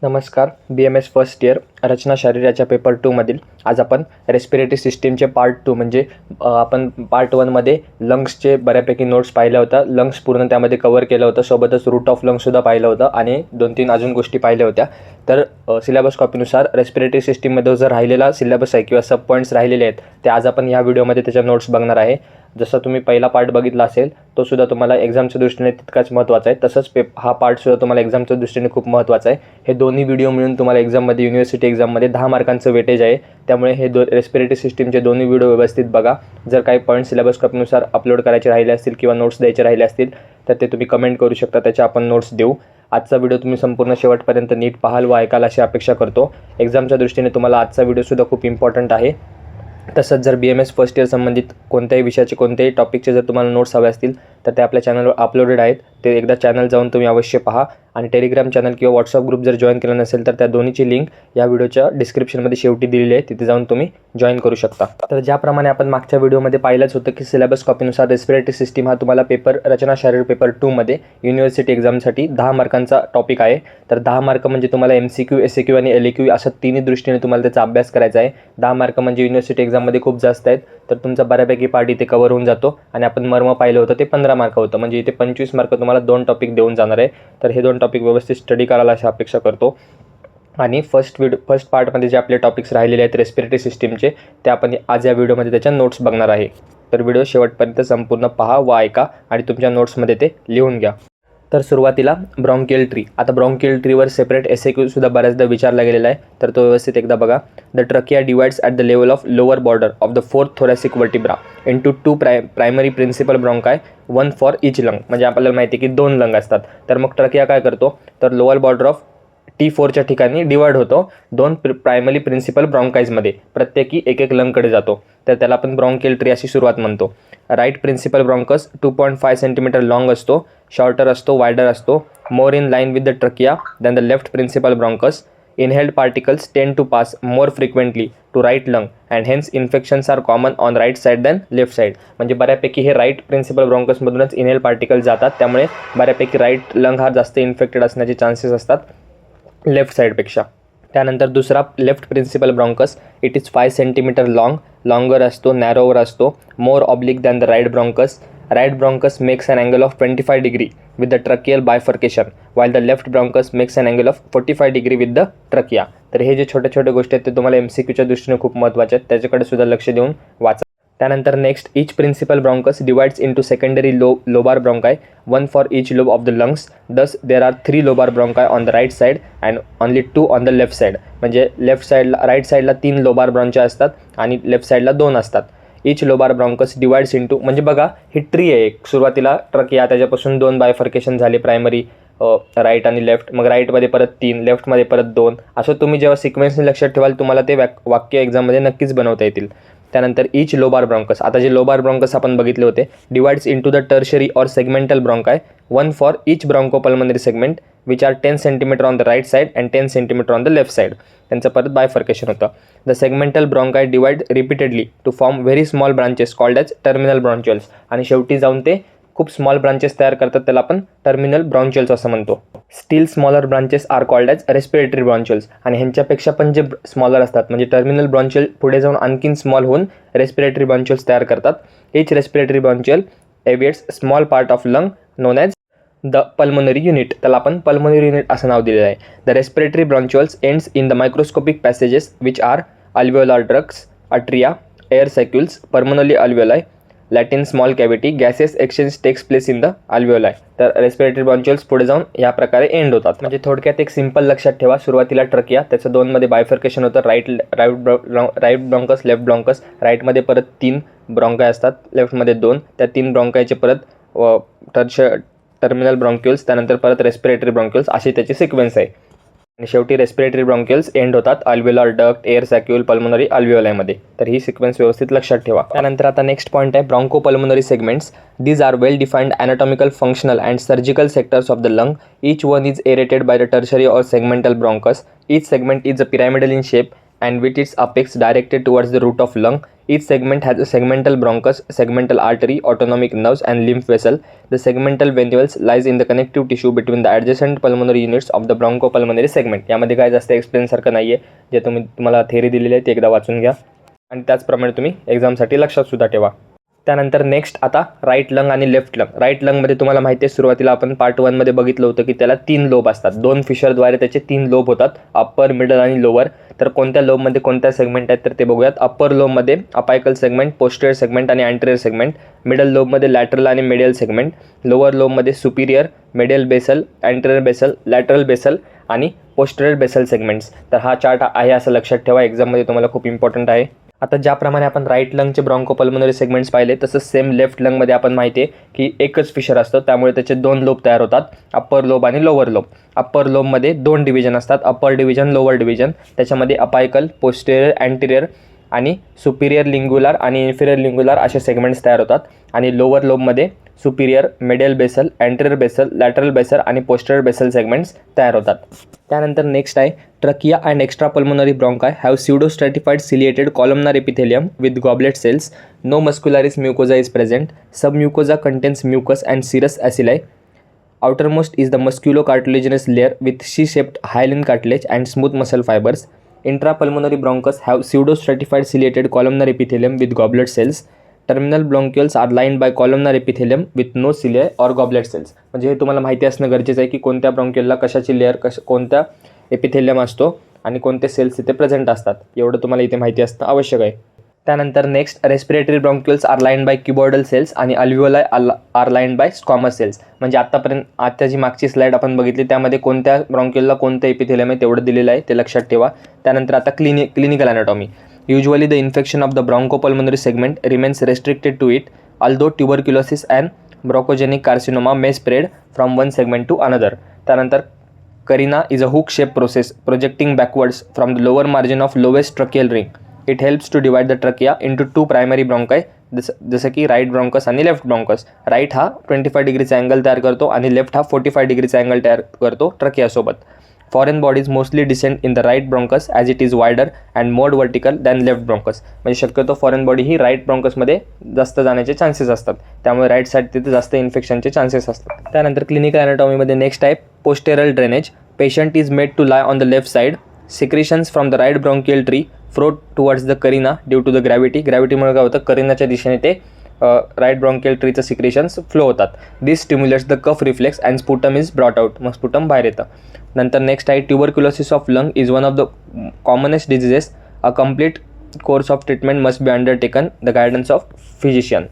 नमस्कार. BMS first year रचना शरीराच्या paper 2 मधील आज आपण रेस्पिरेटरी सिस्टीमचे पार्ट 2 म्हणजे आपण पार्ट 1 मध्ये लंग्सचे बऱ्यापैकी नोट्स पाहिल्या होत्या. लंग्स पूर्ण त्यामध्ये कव्हर केलं होतं, सोबतच रूट ऑफ लंग्ससुद्धा पाहिलं होतं आणि 2-3 अजून गोष्टी पाहिल्या होत्या. तर सिलेबस कॉपीनुसार रेस्पिरेटरी सिस्टीममध्ये जो राहिलेला सिलेबस आहे किंवा सब पॉईंट्स राहिलेले आहेत ते आज आपण ह्या व्हिडिओमध्ये त्याच्या नोट्स बघणार आहे. जसं तुम्ही पहिला पार्ट बघितला असेल तो सुद्धा तुम्हाला एक्झामच्या दृष्टीने तितकाच महत्त्वाचा आहे. तसंच हा पार्टसुद्धा तुम्हाला एक्झामच्या दृष्टीने खूप महत्त्वाचा आहे. हे दोन्ही व्हिडिओ मिळून तुम्हाला एक्झाममध्ये युनिव्हर्सिटी एक्झाममध्ये 10 मार्कांचं वेटेज आहे. त्यामुळे हे रेस्पिरेटरी सिस्टीमचे दोन्ही व्हिडिओ व्यवस्थित बघा. जर काही पॉईंट सिलेबस कॉपीनुसार अपलोड करायचे राहिले असतील किंवा नोट्स द्यायचे राहिले असतील तर ते तुम्ही कमेंट करू शकता, त्याच्या आपण नोट्स देऊ. आजचा व्हिडिओ तुम्ही संपूर्ण शेवटपर्यंत नीट पाहाल व ऐकाल अशी अपेक्षा करतो. एक्झामच्या दृष्टीने तुम्हाला आजचा व्हिडिओसुद्धा खूप इम्पॉर्टंट आहे. तसंच जर BMS फर्स्ट इयर संबंधित कोणत्याही विषयाचे कोणत्याही टॉपिकचे जर तुम्हाला नोट्स हवे असतील तर ते आपल्या चॅनलवर अपलोडेड आहेत. ते एकदा चॅनल जाऊन तुम्ही अवश्य पहा आणि टेलिग्राम चॅनल किंवा व्हॉट्सअप ग्रुप जर जॉईन केला नसेल तर त्या दोन्हीची लिंक या व्हिडिओच्या डिस्क्रिप्शनमध्ये शेवटी दिलेली आहे, तिथे जाऊन तुम्ही जॉईन करू शकता. तर ज्याप्रमाणे आपण मागच्या व्हिडिओमध्ये पाहिलंच होतं की सिलेबस कॉपीनुसार रेस्पिरेटरी सिस्टीम हा तुम्हाला पेपर रचना शारीर पेपर 2 मध्ये युनिव्हर्सिटी एक्झामसाठी 10 मार्कांचा टॉपिक आहे. तर 10 मार्क म्हणजे तुम्हाला MCQ, SAQ आणि LAQ असं तिन्ही दृष्टीने तुम्हाला त्याचा अभ्यास करायचा आहे. 10 मार्क म्हणजे युनिव्हर्सिटी एक्झाममध्ये खूप जास्त आहेत, तर तुमचा बऱ्यापैकी पार्ट इथे कव्हर होऊन जातो. आणि आपण मर्म पाहिलं होतं ते 15 मार्क होतं, म्हणजे इथे 25 मार्क तुम्हाला 2 टॉपिक देऊन जाणार आहे. तर हे 2 टॉपिक व्यवस्थित स्टडी करायला अशी अपेक्षा करतो. आणि फर्स्ट पार्टमध्ये जे आपले टॉपिक्स राहिलेले आहेत रेस्पिरेटरी सिस्टीमचे ते आपण आज या व्हिडिओमध्ये त्याच्या नोट्स बघणार आहे. तर व्हिडिओ शेवटपर्यंत संपूर्ण पहा व ऐका आणि तुमच्या नोट्समध्ये ते लिहून घ्या. तर सुरुवातीला ब्रॉन्कियल ट्री. आता ब्रॉन्कियल ट्रीवर सेपरेट SAQ सुद्धा बऱ्याचदा विचारला गेलेला आहे, तर तो व्यवस्थित एकदा बघा. The trachea divides at the level of lower border of the 4th thoracic vertebra into 2 primary principal bronchi, 1 for each lung. म्हणजे आपल्याला माहिती आहे की 2 लंग असतात. तर मग ट्रकिया काय करतो, तर लोअर बॉर्डर ऑफ T4च्या ठिकाणी डिवाइड होतो 2 प्रायमरी प्रिन्सिपल ब्रॉन्काईजमध्ये, प्रत्येकी एक लंगकडे जातो. तर त्याला आपण ब्रॉन्कियल ट्री अशी सुरुवात म्हणतो. Right principal bronchus 2.5 centimetre long असतो, शॉर्टर असतो, वायडर असतो, more in line with the trachea than the left principal bronchus. Inhaled particles tend to pass more frequently to right lung and hence infections are common on right side than left side. म्हणजे बऱ्यापैकी हे right principal ब्रॉन्कसमधूनच inhale particle जातात, त्यामुळे बऱ्यापैकी right lung हा जास्त infected असण्याचे chances असतात लेफ्ट साईडपेक्षा. त्यानंतर दुसरा left principal bronchus, it is 5 centimetre longer असतो, नॅरोवर असतो, more oblique than the right bronchus. Right bronchus makes an angle of 25 degree with the tracheal bifurcation, while the left bronchus makes an angle of 45 degree with the trachea. तर हे जे छोटे छोटे गोष्टी आहेत ते तुम्हाला MCQच्या दृष्टीने खूप महत्त्वाचे आहेत, त्याच्याकडे सुद्धा लक्ष देऊन वाचा. त्यानंतर next, each principal bronchus divides into secondary lobar bronchi, 1 for each lobe of the lungs. Thus there are 3 lobar bronchi on the right side and only 2 on the left side. म्हणजे लेफ्ट साईडला right साईडला 3 lobar ब्रॉन्च्या असतात आणि left साईडला 2 असतात. इच lobar ब्रॉन्कस divides into, म्हणजे बघा ही tree आहे. सुरुवातीला ट्रकिया, त्याच्यापासून 2 बायफर्केशन झाले, प्रायमरी राईट आणि लेफ्ट, मग राईटमध्ये परत 3, लेफ्टमध्ये परत 2. असं तुम्ही जेव्हा सिक्वेन्सने लक्षात ठेवाल तुम्हाला ते वाक्य एक्झाममध्ये नक्कीच बनवता येतील. त्यानंतर इच लोबार ब्रॉन्कस, आता जे लोबार ब्रॉन्कस आपण बघितले होते, divides into the tertiary or segmental bronchi, 1 for each bronchopulmonary segment which are 10 centimetre on the right side and 10 centimetre on the left side. त्यांचं परत बायफर्केशन होतं. The segmental bronchi divide repeatedly to form very small branches called as terminal bronchioles. आणि शेवटी जाऊन ते खूप small branches तयार करतात, त्याला आपण टर्मिनल ब्रॉन्च्युअल्स असं म्हणतो. Still smaller branches are called as respiratory bronchioles. आणि ह्यांच्यापेक्षा पण जे स्मॉलर असतात म्हणजे टर्मिनल ब्रॉन्च्युअल पुढे जाऊन आणखीन स्मॉल होऊन रेस्पिरेटरी ब्रॉन्च्युअल्स तयार करतात. Each respiratory bronchiole aerates small part of lung known as the pulmonary unit. त्याला आपण पल्मोनरी युनिट असं नाव दिलेलं आहे. The respiratory bronchioles ends in the microscopic passages which are alveolar ducts, atria, air saccules, pulmonary alveoli, Latin small cavity, gases exchange takes place in the alveoli. तर respiratory ब्रॉन्च्युअल्स पुढे जाऊन या प्रकारे एंड होतात. म्हणजे थोडक्यात एक सिंपल लक्षात ठेवा, सुरुवातीला ट्रकिया, त्याचं 2 मध्ये बायफर्केशन होतं, राईट ब्रॉन्कस, लेफ्ट ब्रॉन्कस, राईटमध्ये परत 3 ब्रॉन्काय असतात, लेफ्टमध्ये 2, त्या 3 ब्रॉन्कायचे परत टर्मिनल ब्रॉन्क्युल्स, त्यानंतर परत रेस्पिरेटरी ब्रॉन्क्युल्स, अशी त्याची सिक्वेन्स आहे. आणि शेवटी रेस्पिरेटरी ब्रॉन्क्युल्स एंड होतात alveolar duct, air saccule, pulmonary अल्व्हेओलायमध्ये. तर ही सिक्वेन्स व्यवस्थित लक्षात ठेवा. त्यानंतर आता नेक्स्ट पॉईंट आहे bronchopulmonary segments. These are well defined anatomical, functional and surgical sectors of the lung. Each one is aerated by the tertiary or segmental bronchus. Each segment is a pyramidal in shape and with its apex directed towards the root of lung. Each segment has a segmental bronchus, segmental artery, autonomic nerves and lymph vessel. The segmental venules lies in the connective tissue between the adjacent pulmonary units of the bronchopulmonary segment. यामध्ये काय जास्त explain सारखं नाहीये, जे तुम्हाला theory दिलेली आहे ती एकदा वाचून घ्या आणि त्याचप्रमाणे तुम्ही एक्झामसाठी लक्षात सुद्धा ठेवा. त्यानंतर नेक्स्ट आता राईट लंग आणि लेफ्ट लंग. राईट लंगमध्ये तुम्हाला माहिती आहे सुरुवातीला आपण पार्ट 1 मध्ये बघितलं होतं की त्याला 3 लोब असतात. 2 फिशरद्वारे त्याचे 3 लोब होतात, अप्पर, मिडल आणि लोअर. तर कोणत्या लोबमध्ये कोणत्या सेगमेंट आहेत तर ते बघूयात. अप्पर लोबमध्ये अपायकल सेगमेंट, पोस्टेरियर सेगमेंट आणि अँटेरियर सेगमेंट. मिडल लोबमध्ये लॅटरल आणि मेडियल सेगमेंट. लोअर लोबमध्ये superior, medial basal, anterior basal, lateral basal आणि पोस्टेरियर बेसल सेगमेंट्स. तर हा चार्ट आहे असं लक्षात ठेवा, एक्झाममध्ये तुम्हाला खूप इम्पॉर्टंट आहे. आता ज्याप्रमाणे आपण राईट लंगचे ब्रॉन्कोपल्मोनरी सेगमेंट्स पाहिले, तसंच सेम लेफ्ट लंगमध्ये आपण माहिती आहे की एकच फिशर असतं, त्यामुळे त्याचे 2 लोब तयार होतात, अप्पर लोब आणि लोअर लोब. अप्पर लोबमध्ये 2 डिव्हिजन असतात, अप्पर डिव्हिजन, लोअर डिव्हिजन. त्याच्यामध्ये अपायकल, पोस्टेरियर, अँटेरियर आणि सुपिरियर लिंग्युलर आणि इन्फिरियर लिंग्युलर असे सेगमेंट्स तयार होतात. आणि लोअर लोबमध्ये superior, medial basal, anterior basal, lateral basal आणि पोस्टेरियर बेसल सेगमेंट्स तयार होतात. त्यानंतर नेक्स्ट आहे trachea and extra pulmonary bronchi have pseudostratified ciliated columnar epithelium with goblet cells. No muscularis mucosa is present. Sub म्युकोजा contains mucus and serous acini. Outermost is the musculocartilaginous layer with C-shaped hyaline cartilage and smooth muscle fibers. Intrapulmonary bronchus have pseudostratified ciliated columnar epithelium with goblet cells. Terminal bronchioles are lined by columnar epithelium with no cilia or goblet cells. म्हणजे हे तुम्हाला माहिती असणं गरजेचं आहे की कोणत्या ब्रॉन्क्युलला कशाची लेअर, कोणत्या एपिथेलियम असतो आणि कोणते सेल्स इथे प्रेझेंट असतात, एवढं तुम्हाला इथे माहिती असणं आवश्यक आहे. त्यानंतर next respiratory bronchioles are lined by cuboidal cells आणि alveoli are lined by squamous cells. म्हणजे आता जी मागची स्लाईड आपण बघितली त्यामध्ये कोणत्या ब्रॉन्क्युलला कोणतं एपिथेलियम आहे तेवढं दिलेलं आहे, ते लक्षात ठेवा. त्यानंतर आता clinical anatomy. Usually the infection of the bronchopulmonary segment remains restricted to it, although tuberculosis and bronchogenic carcinoma may spread from one segment to another. त्यानंतर carina is a hook-shaped process projecting backwards from the lower margin of lowest tracheal ring. It helps to divide the trachea into 2 primary bronchi, जसं की right ब्रॉन्कस आणि left ब्रॉन्कस. Right हा 25 डिग्रीचा angle तयार करतो आणि left हा 45 डिग्रीचा अँगल तयार करतो ट्रकियासोबत. Foreign bodies mostly descend in the right bronchus as it is wider and more vertical than left bronchus. म्हणजे शक्यतो फॉरेन बॉडी ही राईट ब्रॉन्कसमध्ये जास्त जाण्याचे चान्सेस असतात, त्यामुळे राईट साईड तिथे जास्त इन्फेक्शनचे चान्सेस असतात. त्यानंतर क्लिनिकल अॅनाटॉमीमध्ये नेक्स्ट आहे postural drainage. Patient is made to lie on the left side. Secretions from the right bronchial tree flow towards the carina due to the gravity. ग्रॅव्हिटीमुळे काय होतं, करिनाच्या दिशेने ते राईट ब्रॉन्कियल ट्रीचं सिक्रेशन्स फ्लो होतात. This stimulates the cough reflex and sputum is brought out. मग sputum बाहेर येतं. नंतर नेक्स्ट आहे tuberculosis of lung is one of the commonest diseases. A complete course of treatment must be undertaken the guidance of physician.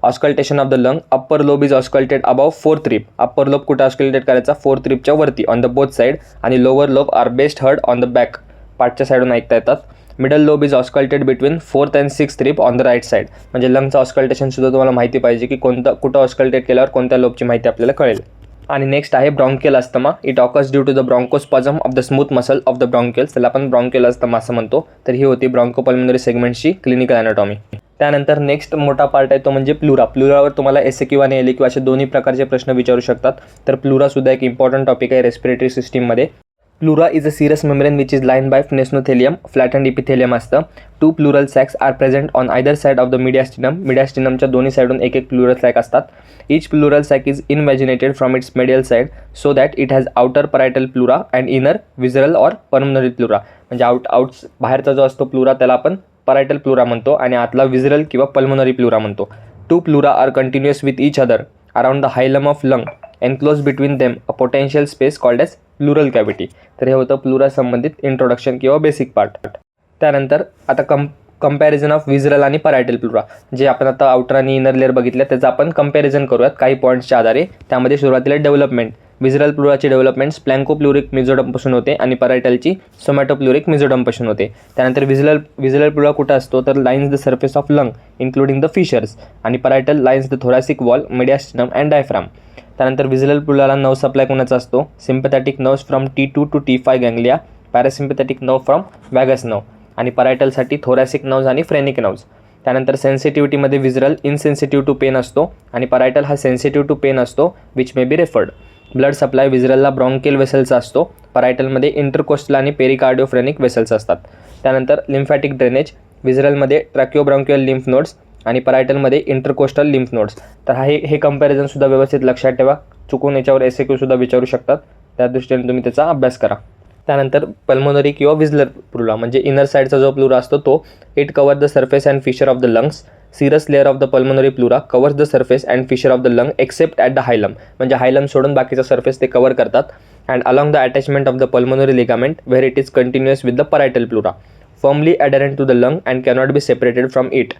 Auscultation of the lung. Upper lobe is auscultated above 4th rib. Upper lobe कुठे auscultate करायचा, 4th ribच्या वरती on the both side. आणि lower lobe are best heard on the back, पाठच्या साईडून ऐकता येतात. Middle lobe is auscultated between 4th and 6th rib on the right side. म्हणजे लंगचं ऑस्कल्टेशन सुद्धा तुम्हाला माहिती पाहिजे की कुठं ऑस्कल्टेट केल्यावर कोणत्या लोबची माहिती आपल्याला कळेल. आणि नेक्स्ट आहे bronchial asthma. It occurs due to the bronchospasm of the smooth muscle of the bronchioles. त्याला आपण ब्रॉन्कियल अस्थमा असं म्हणतो. तर ही होती ब्रॉन्कोपल्मोनरी सेगमेंटची क्लिनिकल अॅनाटॉमी. त्यानंतर नेक्स्ट मोठा पार्ट आहे तो म्हणजे प्लुरा. प्लुरावर तुम्हाला SAQ आणि LAQ असे दोन्ही प्रकारचे प्रश्न विचारू शकतात. तर प्लुरासुद्धा एक इम्पॉर्टंट टॉपिक आहे रेस्पिरेटरी सिस्टीममध्ये. Pleura is a serous membrane which is lined by phrenolothelium, flattened epithelium असतं. 2 pleural sacs are present on either side of the mediastinum. mediastinumच्या दोन्ही साईडून एक प्लुरल सॅक असतात. Each pleural sac is invaginated from its medial side so that it has outer parietal pleura and inner visceral or pulmonary pleura. म्हणजे बाहेरचा जो असतो pleura त्याला आपण parietal pleura म्हणतो आणि आतला विजरल किंवा पल्मोनरी प्लुरा म्हणतो. 2 pleura are continuous with each other around the hilum of lung. Enclosed between them a potential space called as pleural cavity. तर हे होतं प्लुरा संबंधित इंट्रोडक्शन किंवा बेसिक पार्ट. त्यानंतर आता कंपॅरिझन ऑफ विजरल आणि परायटल प्लुरा. जे आपण आता आउटर आणि इनर लेअर बघितलं त्याचं आपण कंपॅरिझन करूयात काही पॉईंट्सच्या आधारे. त्यामध्ये सुरुवातीला डेव्हलपमेंट. विजरल प्लुराची डेव्हलपमेंट स्प्लॅन्कोप्लुरिक मिझोडमपासून होते आणि परायटलची सोमॅटोप्लुरिक मिझोडमपासून होते. त्यानंतर विजरल प्लुरा कुठं असतो तर lines the surface of lung including the fissures. आणि parietal lines the thoracic wall, mediastinum and diaphragm. त्यानंतर विजरल प्लुराला नर्व सप्लाय कोणाचा असतो, sympathetic nerves from T2 to T5 ganglia, parasympathetic nerve from vagus nerve. आणि परायटलसाठी thoracic nerves आणि phrenic nerves. त्यानंतर सेन्सिटिव्हिटीमध्ये विजरल इनसेन्सिटिव्ह टू पेन असतो आणि परायटल हा सेन्सिटिव्ह टू पेन असतो which may be referred. Blood supply विजरलला ब्रॉन्कियल वेसल्स असतो, परायटलमध्ये इंटरकोस्टल आणि पेरिकार्डिओफ्रेनिक वेसल्स असतात. त्यानंतर लिम्फॅटिक ड्रेनेज. विजरलमध्ये ट्रॅकिओब्रॉन्कियल लिम्फ नोड्स आणि परायटलमध्ये इंटरकोस्टल लिम्फ नोड्स. तर हे कंपॅरिझनसुद्धा व्यवस्थित लक्षात ठेवा. चुकून याच्यावर SAQ विचारू शकतात, त्या दृष्टीने तुम्ही त्याचा अभ्यास करा. त्यानंतर पल्मोनरी किंवा विजलर प्लुरा म्हणजे इनर साईडचा जो प्लुरा असतो तो. It cover the surface and fissure of the lungs. Serous layer of the pulmonary pleura covers the surface and fissure of the lung except at the hilum. म्हणजे hilum सोडून बाकीचा surface ते cover करतात. And along the attachment of the pulmonary ligament where it is continuous with the parietal pleura. Firmly adherent to the lung and cannot be separated from it.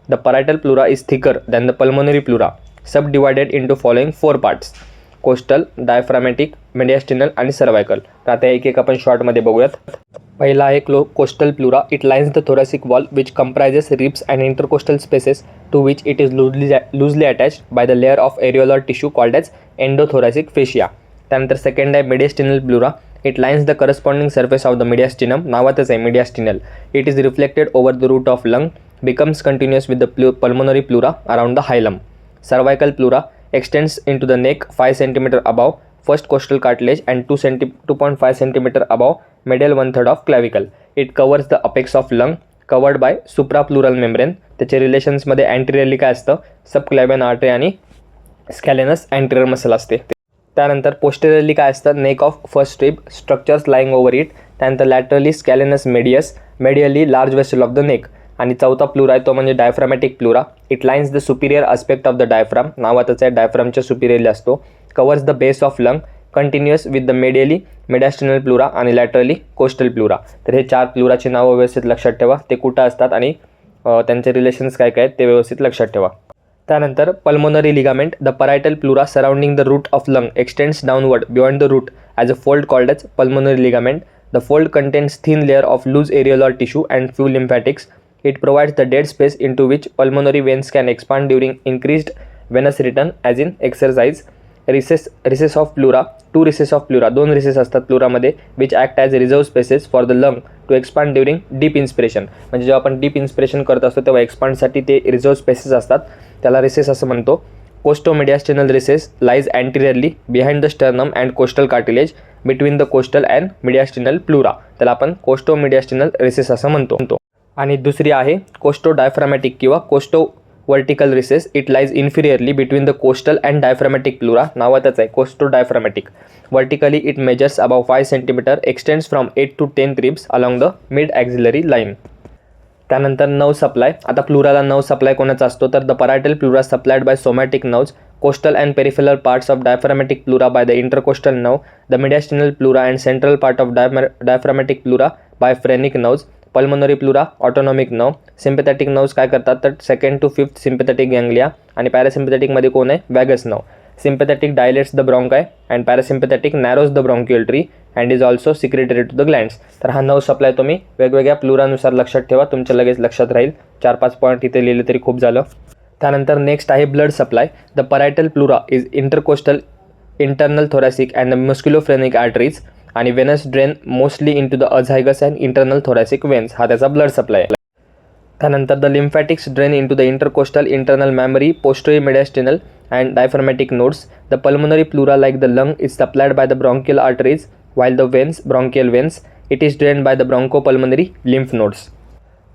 The parietal pleura is thicker than the pulmonary pleura, subdivided into following 4 parts: coastal, diaphragmatic, mediastinal आणि cervical. तर आता एक आपण शॉर्टमध्ये बघूयात. पहिला आहे coastal pleura. It lines the thoracic wall which comprises ribs and intercostal spaces to which it is loosely attached by the layer of areolar tissue called as endothoracic fascia. त्यानंतर सेकंड आहे mediastinal pleura. It lines the corresponding surface of the mediastinum. नावातच आहे mediastinal. It is reflected over the root of lung, becomes continuous with the pulmonary pleura around the hilum. Cervical pleura extends into the neck 5 cm above first costal cartilage and 2.5 cm above medial 1/3 of clavicle. It covers the apex of lung covered by suprapleural membrane. त्याचे रिलेशन्समध्ये अँटेरियरली काय असतं, subclavian artery आणि स्कॅलेनस anterior muscle असते. त्यानंतर posteriorly काय असतं, neck of first rib, structures lying over it. त्यानंतर laterally scalenus medius, medially large vessel of the neck. आणि चौथा प्लुरा आहे तो म्हणजे diaphragmatic pleura. It lines the superior aspect of the diaphragm. नावातच आहे, डायफ्रामच्या सुपिरियरली असतो. Covers the base of lung, continuous with the mediastinal pleura आणि लॅटरली कोस्टल प्लुरा. तर हे 4 प्लुराची नावं व्यवस्थित लक्षात ठेवा, ते कुठं असतात आणि त्यांचे रिलेशन्स काय काय आहेत ते व्यवस्थित लक्षात ठेवा. त्यानंतर pulmonary ligament. The parietal pleura surrounding the root of lung extends downward beyond the root as a fold called as pulmonary ligament. The fold contains thin layer of loose areolar tissue and few lymphatics. It provides the dead space into which pulmonary veins can expand during increased venous return as in exercise. Recess of pleura. 2 recess of pleura. 2 recess असतात प्लुरामध्ये which act as reserve spaces for the lung to expand during deep inspiration. म्हणजे जेव्हा आपण deep inspiration करत असतो तेव्हा एक्सपांडसाठी ते reserve spaces असतात, त्याला रिसेस असं म्हणतो. Costo-mediastinal recess lies anteriorly behind the sternum and coastal cartilage between the coastal and mediastinal pleura. त्याला आपण costo-mediastinal recess असं म्हणतो. आणि दुसरी आहे कोस्टो डायफ्रामॅटिक किंवा costo vertical recess. It lies inferiorly between the costal and diaphragmatic pleura. नावातच आहे costodiaphragmatic. Vertically it measures above 5 cm, extends from 8 to 10 ribs along the mid axillary line. त्यानंतर nerve supply. आता प्लुराला nerve supply कोणाचा असतो, तर the parietal pleura supplied by somatic nerves, costal and peripheral parts of diaphragmatic pleura by the intercostal nerve, the mediastinal pleura and central part of diaphragmatic pleura by phrenic nerves. Pulmonary pleura autonomic nerve. Sympathetic nerves काय करतात, तर 2nd to 5th sympathetic ganglia. आणि पॅरासिम्पॅथॅटिकमध्ये कोण आहे, vagus nerve. Sympathetic dilates the bronchi and parasympathetic narrows the bronchial tree and is also secretory to the glands. तर हा nerve supply तुम्ही वेगवेगळ्या प्लुरानुसार लक्षात ठेवा, तुमच्या लगेच लक्षात राहील. 4-5 पॉईंट इथे लिहिले तरी खूप झालं. त्यानंतर नेक्स्ट आहे blood supply. The parietal pleura is intercostal, internal thoracic and the musculophrenic arteries आणि venous drain mostly into the azygos and internal thoracic veins. हा त्याचा ब्लड सप्लाय आहे. त्यानंतर the lymphatics drain into the intercostal, internal mammary, posterior mediastinal and diaphragmatic nodes. The pulmonary pleura like the lung is supplied by the bronchial arteries while the veins, bronchial veins, it is drained by the bronchopulmonary lymph nodes.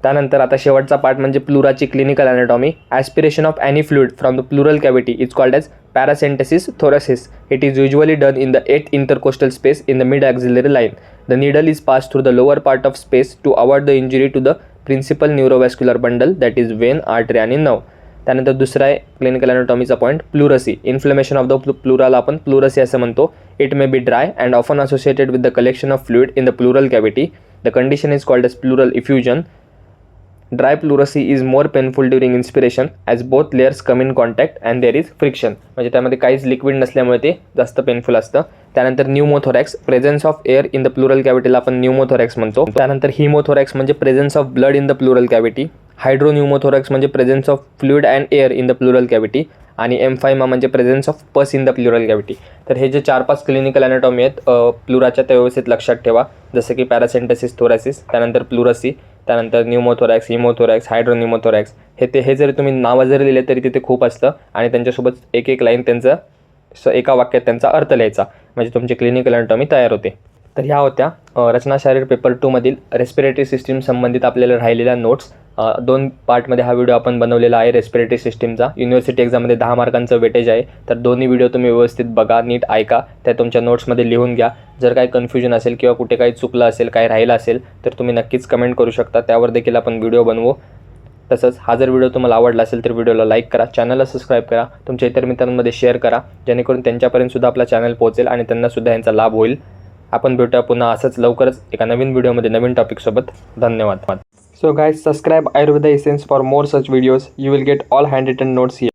त्यानंतर आता शेवटचा part म्हणजे प्लुराची clinical anatomy. Aspiration of any fluid from the pleural cavity is called as paracentesis thoracis. It is usually done in the 8th intercostal space in the mid axillary line. The needle is passed through the lower part of space to avoid the injury to the principal neurovascular bundle that is vein, artery आणि nerve. त्यानंतर दुसरा आहे clinical ॲनाटॉमीचा point, pleurisy. Inflammation of the प्लुराला आपण pleurisy असं म्हणतो. It may be dry and often associated with the collection of fluid in the pleural cavity. The condition is called as pleural effusion. Dry pleurisy is more painful during inspiration as both layers come in contact and there is friction. म्हणजे त्यामध्ये काहीच liquid नसल्यामुळे ते जास्त painful असतं. त्यानंतर pneumothorax. Presence of air in the प्लुरल कॅव्हिटीला आपण न्यूमोथोरॅक्स म्हणतो. त्यानंतर हिमोथोरॅक्स म्हणजे presence of blood in the pleural cavity. Hydropneumothorax म्हणजे presence of fluid and air in the pleural cavity. आणि एम्फायमा म्हणजे presence of pus in the pleural cavity. तर हे जे 4-5 क्लिनिकल ॲनाटॉमी आहेत प्लुराच्या त्या व्यवस्थित लक्षात ठेवा, जसं की पॅरासेंटेसिस थोरॅसिस, त्यानंतर प्लुरसी, त्यानंतर न्यूमोथोरॅक्स, हिमोथोरॅक्स, हायड्रोन्यूमोथोरॅक्स. हे जरी तुम्ही नावं जरी लिहिले तरी तिथे खूप असतं आणि त्यांच्यासोबत एक लाईन त्यांचं एका वाक्यात त्यांचा अर्थ लिहायचा, म्हणजे तुमची क्लिनिकल ॲनाटॉमी तयार होते. तर ह्या होत्या रचना शारीर पेपर 2 मधील रेस्पिरेटरी सिस्टीम संबंधित आपल्याला राहिलेल्या नोट्स. 2 पार्टमध्ये हा व्हिडिओ आपण बनवलेला आहे रेस्पिरेटरी सिस्टीमचा. युनिव्हर्सिटी एक्झाममध्ये 10 मार्कांचं वेटेज आहे. तर दोन्ही व्हिडिओ तुम्ही व्यवस्थित बघा, नीट ऐका, त्या तुमच्या नोट्समध्ये लिहून घ्या. जर काही कन्फ्युजन असेल किंवा कुठे काही चुकलं असेल, काही राहिलं असेल तर तुम्ही नक्कीच कमेंट करू शकता. त्यावर देखील आपण व्हिडिओ बनवू. तसंच हा जर व्हिडिओ तुम्हाला आवडला असेल तर व्हिडिओला लाईक करा, चॅनलला सबस्क्राईब करा, तुमच्या इतर मित्रांमध्ये शेअर करा, जेणेकरून त्यांच्यापर्यंतसुद्धा आपला चॅनल पोहोचेल आणि त्यांनासुद्धा यांचा लाभ होईल. आपण भेटूया पुन्हा असंच लवकरच एका नवीन व्हिडिओमध्ये नवीन टॉपिकसोबत. धन्यवाद. So guys, subscribe Ayurveda Essence for more such videos. You will get all handwritten notes here.